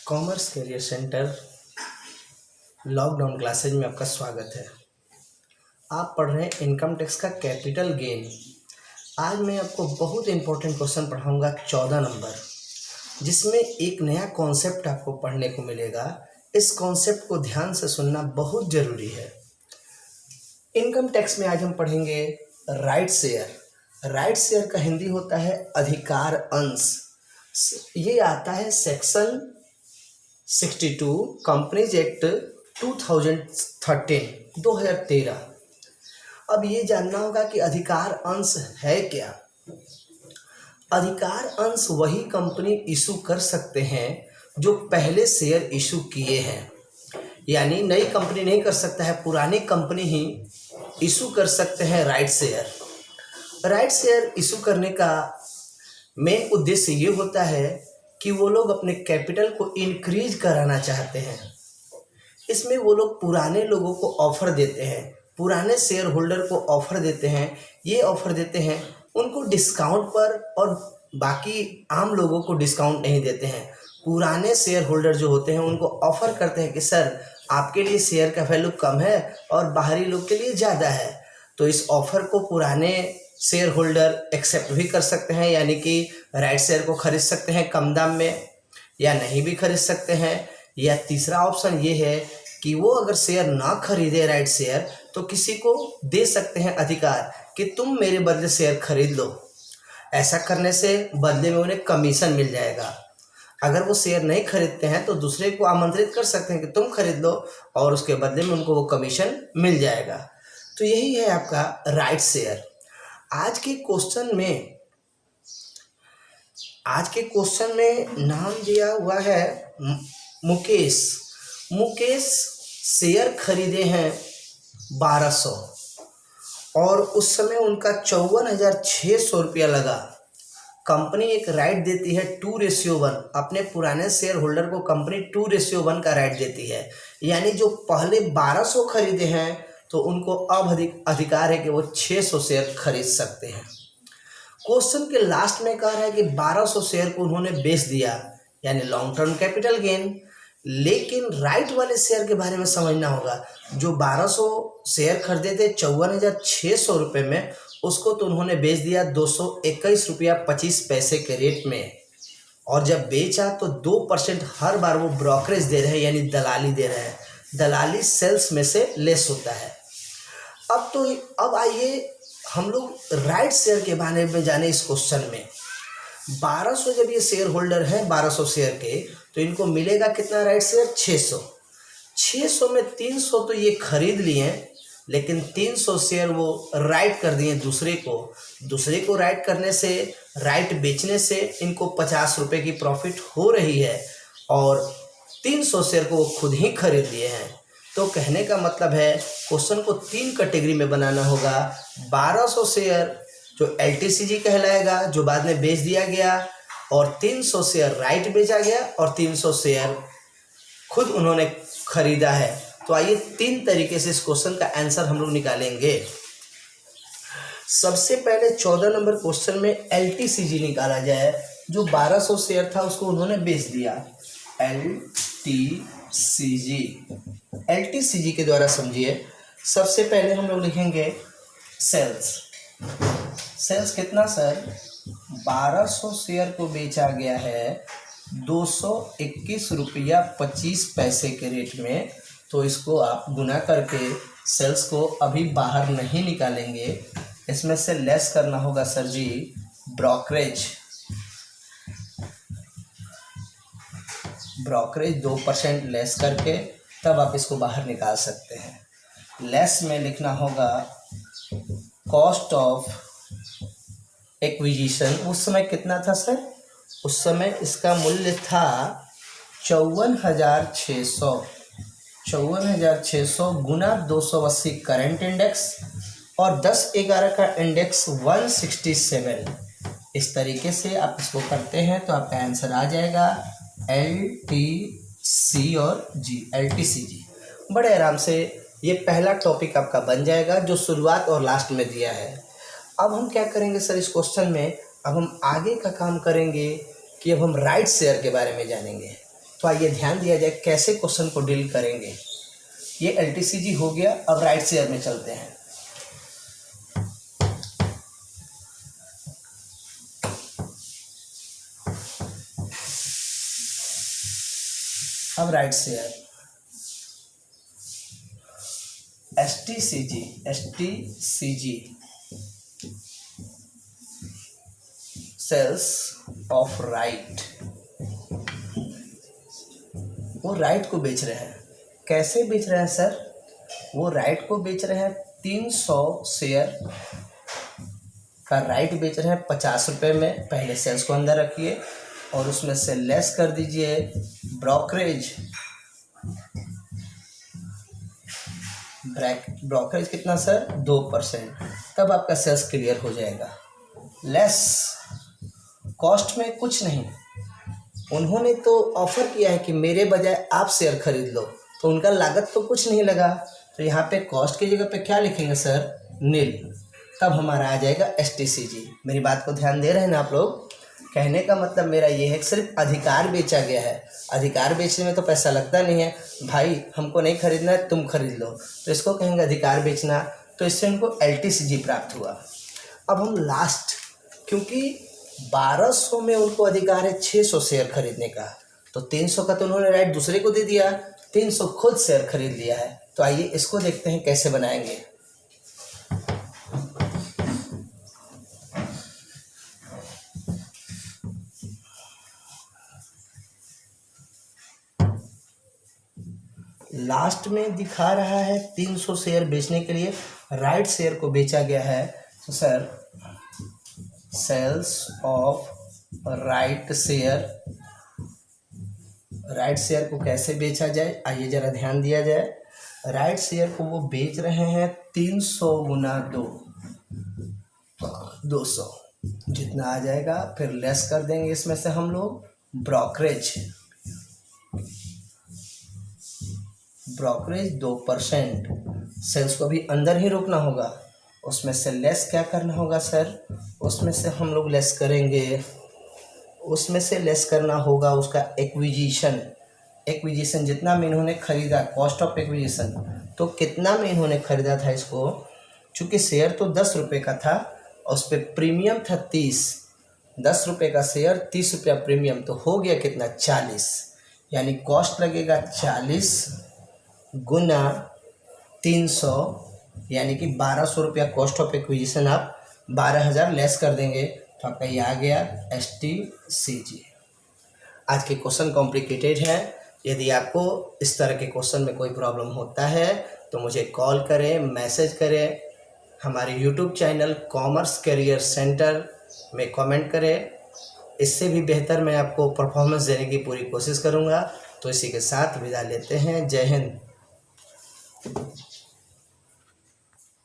Commerce career centre lockdown classes में आपका स्वागत है। आप पढ़ रहे हैं इनकम टैक्स का कैपिटल गेन। आज मैं आपको बहुत इंपॉर्टेंट क्वेश्चन पढ़ाऊंगा 14 नंबर, जिसमें एक नया कॉन्सेप्ट आपको पढ़ने को मिलेगा। इस कॉन्सेप्ट को ध्यान से सुनना बहुत ज़रूरी है। इनकम टैक्स में आज हम पढ़ेंगे राइट शेयर। राइट शेयर का हिंदी होता है अधिकार अंश। ये आता है सेक्शन 62 कंपनीज एक्ट 2013। अब ये जानना होगा कि अधिकार अंश है क्या। अधिकार अंश वही कंपनी इशू कर सकते हैं जो पहले शेयर इशू किए हैं, यानी नई कंपनी नहीं कर सकता है, पुरानी कंपनी ही इशू कर सकते हैं right share. Right share issue करने का मेन उद्देश्य ये होता है कि वो लोग अपने कैपिटल को इंक्रीज कराना चाहते हैं। इसमें वो लोग पुराने लोगों को ऑफर देते हैं, पुराने शेयर होल्डर को ऑफर देते हैं। ये ऑफर देते हैं उनको डिस्काउंट पर, और बाकी आम लोगों को डिस्काउंट नहीं देते हैं। पुराने शेयर होल्डर जो होते हैं उनको ऑफर करते हैं कि सर आपके लिए शेयर का वैल्यू कम है और बाहरी लोग के लिए ज़्यादा है। तो इस ऑफर को पुराने शेयर होल्डर एक्सेप्ट भी कर सकते हैं, यानी कि राइट शेयर को खरीद सकते हैं कम दाम में, या नहीं भी खरीद सकते हैं। या तीसरा ऑप्शन ये है कि वो अगर शेयर ना खरीदे राइट शेयर, तो किसी को दे सकते हैं अधिकार कि तुम मेरे बदले शेयर खरीद लो। ऐसा करने से बदले में उन्हें कमीशन मिल जाएगा। अगर वो शेयर नहीं खरीदते हैं तो दूसरे को आमंत्रित कर सकते हैं कि तुम खरीद लो, और उसके बदले में उनको वो कमीशन मिल जाएगा। तो यही है आपका राइट शेयर। आज के क्वेश्चन में नाम दिया हुआ है मुकेश। मुकेश शेयर खरीदे हैं 1200 और उस समय उनका 54,600 रुपया लगा। कंपनी एक राइट देती है 2:1। अपने पुराने शेयर होल्डर को कंपनी 2:1 का राइट देती है, यानी जो पहले 1200 खरीदे हैं तो उनको अब अधिकार है कि वो 600 शेयर खरीद सकते हैं। क्वेश्चन के लास्ट में कह रहा है कि 1200 शेयर को उन्होंने बेच दिया, यानी लॉन्ग टर्म कैपिटल गेन। लेकिन राइट वाले शेयर के बारे में समझना होगा। जो 1200 शेयर खरीदे थे 54,600 रुपये में, उसको तो उन्होंने बेच दिया 221 रुपया 25 पैसे के रेट में। और जब बेचा तो 2% हर बार वो ब्रोकरेज दे रहे हैं, यानी दलाली दे रहे हैं। दलाली सेल्स में से लेस होता है। अब आइए हम लोग राइट शेयर के बारे में जाने इस क्वेश्चन में। 1200 जब ये शेयर होल्डर हैं 1200 शेयर के, तो इनको मिलेगा कितना राइट शेयर? 600। 600 में 300 तो ये खरीद लिए, लेकिन 300 शेयर वो राइट कर दिए दूसरे को राइट करने से, राइट बेचने से इनको 50 रुपये की प्रॉफिट हो रही है, और 300 शेयर को वो खुद ही खरीद लिए हैं। तो कहने का मतलब है क्वेश्चन को 3 कैटेगरी में बनाना होगा। 1200 शेयर जो LTCG कहलाएगा, जो बाद में बेच दिया गया, और 300 शेयर राइट बेचा गया, और 300 शेयर खुद उन्होंने खरीदा है। तो आइए 3 तरीके से इस क्वेश्चन का आंसर हम लोग निकालेंगे। सबसे पहले 14 नंबर क्वेश्चन में LTCG निकाला जाए। जो 1200 शेयर था उसको उन्होंने बेच दिया। LTCG के द्वारा समझिए। सबसे पहले हम लोग लिखेंगे सेल्स कितना सर? 1200 शेयर को बेचा गया है 221 रुपया 25 पैसे के रेट में। तो इसको आप गुना करके सेल्स को अभी बाहर नहीं निकालेंगे, इसमें से लेस करना होगा सर जी ब्रोकरेज 2% लेस करके, तब आप इसको बाहर निकाल सकते हैं। लेस में लिखना होगा कॉस्ट ऑफ एक्विजिशन। उस समय कितना था सर? उस समय इसका मूल्य था 54,600 गुना 280 करंट इंडेक्स, और 10/11 का इंडेक्स 167। इस तरीके से आप इसको करते हैं तो आपका आंसर आ जाएगा LTCG। बड़े आराम से ये पहला टॉपिक आपका बन जाएगा, जो शुरुआत और लास्ट में दिया है। अब हम क्या करेंगे सर इस क्वेश्चन में? अब हम आगे का काम करेंगे कि अब हम राइट शेयर के बारे में जानेंगे। तो आइए ध्यान दिया जाए कैसे क्वेश्चन को डील करेंगे। ये LTCG हो गया। अब राइट शेयर में चलते हैं। अब right share STCG sales of right, वो राइट को बेच रहे हैं। कैसे बेच रहे हैं सर? वो राइट को बेच रहे हैं 300 शेयर का राइट बेच रहे हैं 50 रुपये में। पहले सेल्स को अंदर रखिए और उसमें से लेस कर दीजिए ब्रोकरेज। ब्रोकरेज कितना सर? 2%। तब आपका सेल्स क्लियर हो जाएगा। लेस कॉस्ट में कुछ नहीं। उन्होंने तो ऑफर किया है कि मेरे बजाय आप शेयर खरीद लो, तो उनका लागत तो कुछ नहीं लगा। तो यहाँ पे कॉस्ट की जगह पे क्या लिखेंगे सर? नील। तब हमारा आ जाएगा STCG। मेरी बात को ध्यान दे रहे हैं ना आप लोग? कहने का मतलब मेरा ये है कि सिर्फ अधिकार बेचा गया है। अधिकार बेचने में तो पैसा लगता नहीं है। भाई हमको नहीं खरीदना है, तुम खरीद लो, तो इसको कहेंगे अधिकार बेचना। तो इससे उनको LTCG प्राप्त हुआ। अब हम लास्ट, क्योंकि 1200 में उनको अधिकार है 600 शेयर खरीदने का, तो 300 का तो उन्होंने राइट दूसरे को दे दिया, 300 खुद शेयर खरीद लिया है। तो आइए इसको देखते हैं कैसे बनाएंगे। लास्ट में दिखा रहा है 300 शेयर बेचने के लिए राइट शेयर को बेचा गया है। तो sir sales of right share को कैसे बेचा जाए, आइए जरा ध्यान दिया जाए। राइट शेयर को वो बेच रहे हैं 300 गुना 200 जितना आ जाएगा। फिर लेस कर देंगे इसमें से हम लोग ब्रोकरेज 2%। सेल्स को भी अंदर ही रोकना होगा। उसमें से लेस क्या करना होगा सर? उसमें से हम लोग लेस करेंगे, उसमें से लेस करना होगा उसका एक्विजिशन जितना में इन्होंने खरीदा, कॉस्ट ऑफ एक्विजिशन। तो कितना में इन्होंने खरीदा था इसको? चूँकि शेयर तो 10 रुपये का था और उस पर प्रीमियम था 30। 10 रुपये का शेयर, 30 रुपया प्रीमियम, तो हो गया कितना? 40। यानी कॉस्ट लगेगा 40 गुना 300, यानी कि 1200 रुपया कॉस्ट ऑफ एक्विजिशन। आप 12,000 लेस कर देंगे तो आपका ये आ गया STCG। आज के क्वेश्चन कॉम्प्लिकेटेड है। यदि आपको इस तरह के क्वेश्चन में कोई प्रॉब्लम होता है तो मुझे कॉल करें, मैसेज करें, हमारे YouTube channel commerce career centre में कमेंट करें। इससे भी बेहतर मैं आपको परफॉर्मेंस देने की पूरी कोशिश करूँगा। तो इसी के साथ विदा लेते हैं। जय हिंद।